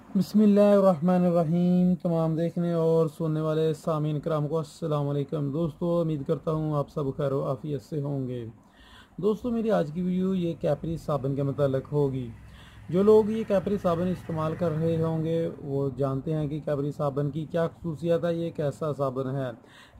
बिस्मिल्लाहिर्रहमानिर्रहीम। तमाम देखने और सुनने वाले सामीन कराम को अस्सलाम वालेकुम। दोस्तों, उम्मीद करता हूँ आप सब खैर व आफियत से होंगे। दोस्तों, मेरी आज की वीडियो ये कैपरी साबुन के मतलब होगी। जो लोग ये कैपरी साबुन इस्तेमाल कर रहे होंगे वो जानते हैं कि कैपरी साबुन की क्या खसूसियत है, ये कैसा साबुन है।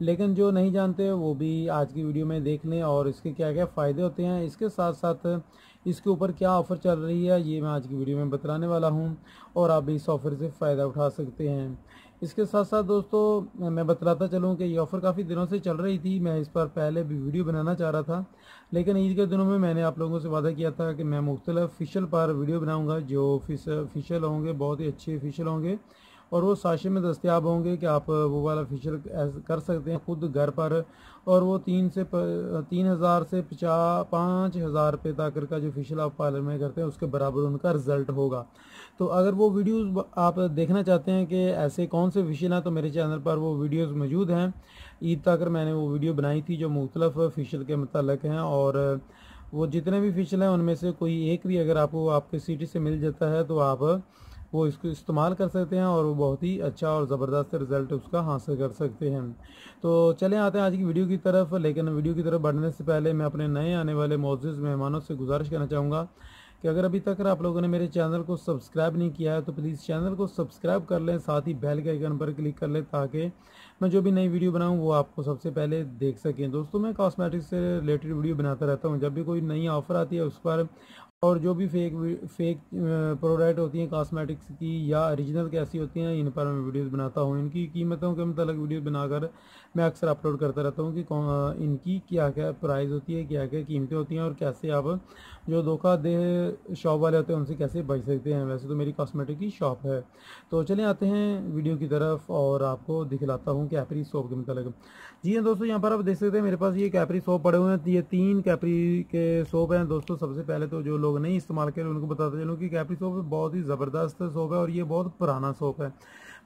लेकिन जो नहीं जानते वो भी आज की वीडियो में देख लें और इसके क्या क्या फ़ायदे होते हैं, इसके साथ साथ इसके ऊपर क्या ऑफ़र चल रही है, ये मैं आज की वीडियो में बतलाने वाला हूँ और आप भी इस ऑफ़र से फ़ायदा उठा सकते हैं। इसके साथ साथ दोस्तों, मैं बतलाता चलूँ कि ये ऑफ़र काफ़ी दिनों से चल रही थी। मैं इस पर पहले भी वीडियो बनाना चाह रहा था, लेकिन ईद के दिनों में मैंने आप लोगों से वादा किया था कि मैं मुख्तलिफ फ़िशल पर वीडियो बनाऊंगा। जो फ़िशल होंगे बहुत ही अच्छे फ़िशल होंगे और वो साशे में दस्तयाब होंगे कि आप वो वाला फ़िशल कर सकते हैं खुद घर पर। और वो 3,000 से 5,000 रुपये तक का जो फ़िशल आप पार्लर में करते हैं उसके बराबर उनका रिज़ल्ट होगा। तो अगर वो वीडियोस आप देखना चाहते हैं कि ऐसे कौन से फ़िशल हैं, तो मेरे चैनल पर वो वीडियोस मौजूद हैं। ईद तक मैंने वो वीडियो बनाई थी जो मुख्तलिफ फ़िशल के मतलब हैं, और वो जितने भी फ़िशल हैं उनमें से कोई एक भी अगर आपको आपके सिटी से मिल जाता है तो आप वो इसको इस्तेमाल कर सकते हैं और वो बहुत ही अच्छा और ज़बरदस्त रिज़ल्ट उसका हासिल कर सकते हैं। तो चलें आते हैं आज की वीडियो की तरफ। लेकिन वीडियो की तरफ बढ़ने से पहले मैं अपने नए आने वाले मोअज़्ज़िज़ मेहमानों से गुजारिश करना चाहूँगा कि अगर अभी तक आप लोगों ने मेरे चैनल को सब्सक्राइब नहीं किया है तो प्लीज़ चैनल को सब्सक्राइब कर लें, साथ ही बेल के आइकन पर क्लिक कर लें ताकि मैं जो भी नई वीडियो बनाऊं वो आपको सबसे पहले देख सकें। दोस्तों, मैं कॉस्मेटिक्स से रिलेटेड वीडियो बनाता रहता हूं। जब भी कोई नई ऑफ़र आती है उस पर, और जो भी फेक प्रोडक्ट होती हैं कॉस्मेटिक्स की या ओरिजिनल कैसी होती हैं, इन पर मैं वीडियोस बनाता हूँ। इनकी कीमतों के मतलब वीडियो बनाकर मैं अक्सर अपलोड करता रहता हूँ कि इनकी क्या क्या प्राइस होती है, क्या क्या कीमतें होती हैं और कैसे आप जो धोखा दे शॉप वाले होते हैं उनसे कैसे बच सकते हैं। वैसे तो मेरी कॉस्मेटिक की शॉप है। तो चलिए आते हैं वीडियो की तरफ और आपको दिखलाता हूँ कैपरी सोप के मतलब। जी हाँ दोस्तों, यहाँ पर आप देख सकते हैं मेरे पास ये कैपरी सोप पड़े हुए हैं। ये 3 कैपरी के सोप हैं। दोस्तों, सबसे पहले तो जो लोग नहीं इस्तेमाल करें उनको बताते चलूँ कि कैपरी सोप बहुत ही ज़बरदस्त सोप है और ये बहुत पुराना सोप है,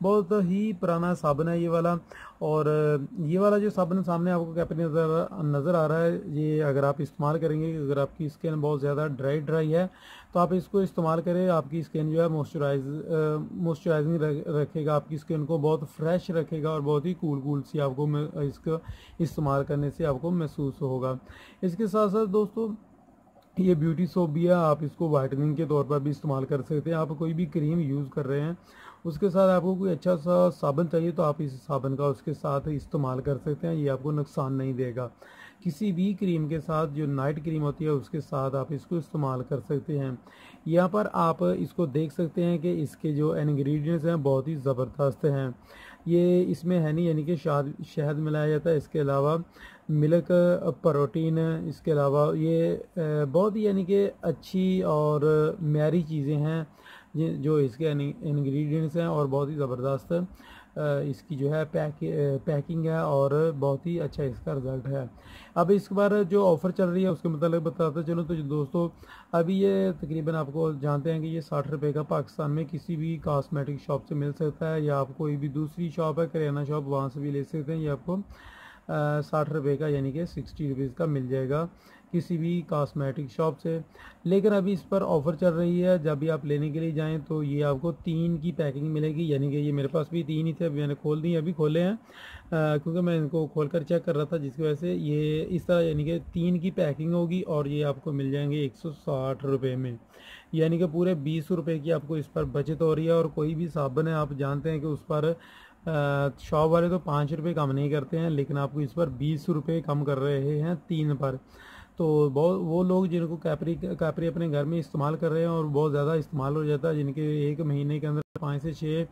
बहुत ही पुराना साबुन है ये वाला। और ये वाला जो साबुन सामने आपको कैपरी नज़र आ रहा है, ये अगर आप इस्तेमाल करेंगे, अगर आपकी स्किन बहुत ज़्यादा ड्राई है तो आप इसको इस्तेमाल करें। आपकी स्किन जो है मॉइस्चराइजिंग रखेगा, आपकी स्किन को बहुत फ्रेश रखेगा और बहुत ही कूल सी आपको इसको इस्तेमाल करने से आपको महसूस होगा। इसके साथ साथ दोस्तों, ये ब्यूटी सोप भी है। आप इसको वाइटनिंग के तौर पर भी इस्तेमाल कर सकते हैं। आप कोई भी क्रीम यूज़ कर रहे हैं उसके साथ आपको कोई अच्छा सा साबुन चाहिए तो आप इस साबुन का उसके साथ इस्तेमाल कर सकते हैं। ये आपको नुकसान नहीं देगा। किसी भी क्रीम के साथ, जो नाइट क्रीम होती है उसके साथ आप इसको इस्तेमाल कर सकते हैं। यहाँ पर आप इसको देख सकते हैं कि इसके जो इंग्रेडिएंट्स हैं बहुत ही ज़बरदस्त हैं। ये इसमें है नहीं यानी कि शहद मिलाया जाता है, इसके अलावा मिल्क, प्रोटीन, इसके अलावा ये बहुत ही यानी कि अच्छी और म्यारी चीज़ें हैं जो इसके इंग्रेडिएंट्स हैं और बहुत ही ज़बरदस्त इसकी जो है पैकिंग है और बहुत ही अच्छा इसका रिज़ल्ट है। अब इस बार जो ऑफ़र चल रही है उसके मतलब बताता चलूँ तो दोस्तों, अभी ये तकरीबन आपको जानते हैं कि ये 60 रुपये का पाकिस्तान में किसी भी कॉस्मेटिक शॉप से मिल सकता है, या आप कोई भी दूसरी शॉप है करियाना शॉप वहाँ से भी ले सकते हैं। ये आपको 60 रुपये का यानी कि 60 रुपीज़ का मिल जाएगा किसी भी कॉस्मेटिक शॉप से। लेकिन अभी इस पर ऑफ़र चल रही है, जब भी आप लेने के लिए जाएं तो ये आपको 3 की पैकिंग मिलेगी। यानी कि ये मेरे पास भी 3 ही थे, अभी मैंने खोल दी, अभी खोले हैं क्योंकि मैं इनको खोल कर चेक कर रहा था, जिसकी वजह से ये इस तरह यानी कि 3 की पैकिंग होगी और ये आपको मिल जाएंगे 160 रुपये में। यानी कि पूरे 20 रुपये की आपको इस पर बचत हो रही है। और कोई भी साबुन है आप जानते हैं कि उस पर शॉप वाले तो 5 रुपये कम नहीं करते हैं, लेकिन आपको इस पर 20 रुपये कम कर रहे हैं 3 पर। तो बहुत वो लोग जिनको कैपरी अपने घर में इस्तेमाल कर रहे हैं और बहुत ज़्यादा इस्तेमाल हो जाता है, जिनके एक महीने के अंदर 5 से 6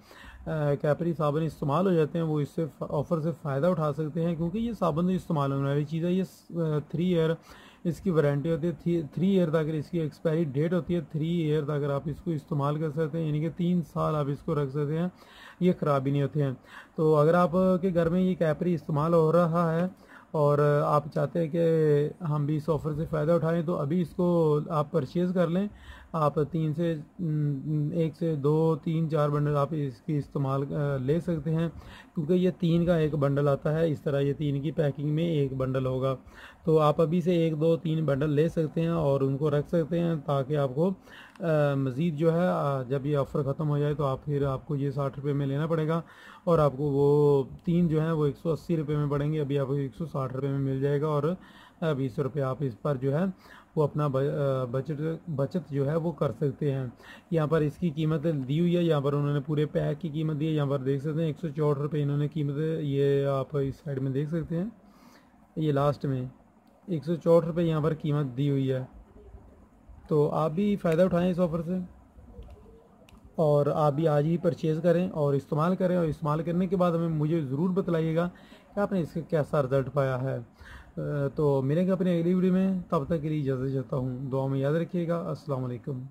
कैपरी साबुन इस्तेमाल हो जाते हैं, वो इससे ऑफ़र से फ़ायदा उठा सकते हैं। क्योंकि ये साबुन तो इस्तेमाल होने वाली चीज़ है। ये 3 ईयर इसकी वारंटी होती है, 3 ईयर तक इसकी एक्सपायरी डेट होती है। 3 ईयर तक आप इसको इस्तेमाल कर सकते हैं, यानी कि 3 साल आप इसको रख सकते हैं, ये ख़राब भी नहीं होते हैं। तो अगर आप के घर में ये कैपरी इस्तेमाल हो रहा है और आप चाहते हैं कि हम भी इस ऑफ़र से फ़ायदा उठाएं तो अभी इसको आप परचेज़ कर लें। आप 1 से 2 3 4 बंडल आप इसकी इस्तेमाल ले सकते हैं, क्योंकि ये 3 का एक बंडल आता है। इस तरह ये 3 की पैकिंग में एक बंडल होगा। तो आप अभी से 1 2 3 बंडल ले सकते हैं और उनको रख सकते हैं, ताकि आपको मज़ीद जो है जब ये ऑफ़र ख़त्म हो जाए तो फिर आपको ये 60 रुपये में लेना पड़ेगा, और आपको वो 3 जो है वो 180 रुपये में पड़ेंगे। अभी आपको 160 रुपये में मिल जाएगा, और 20 रुपये आप इस पर जो है वो अपना बचत जो है वो कर सकते हैं। यहाँ पर इसकी कीमत दी हुई है, यहाँ पर उन्होंने पूरे पैक की कीमत दी है। यहाँ पर देख सकते हैं 164 रुपये इन्होंने कीमत, ये आप इस साइड में देख सकते हैं, ये लास्ट में 164 रुपये यहाँ पर कीमत दी हुई है। तो आप भी फ़ायदा उठाएं इस ऑफ़र से, और आप भी आज ही परचेज़ करें और इस्तेमाल करें, और इस्तेमाल करने के बाद हमें मुझे ज़रूर बतलाइएगा कि आपने इसका कैसा रिज़ल्ट पाया है। तो मिलेंगे अपनी अगली वीडियो में, तब तक के लिए इजाज़त चाहता हूँ। दुआ में याद रखिएगा। अस्सलाम वालेकुम।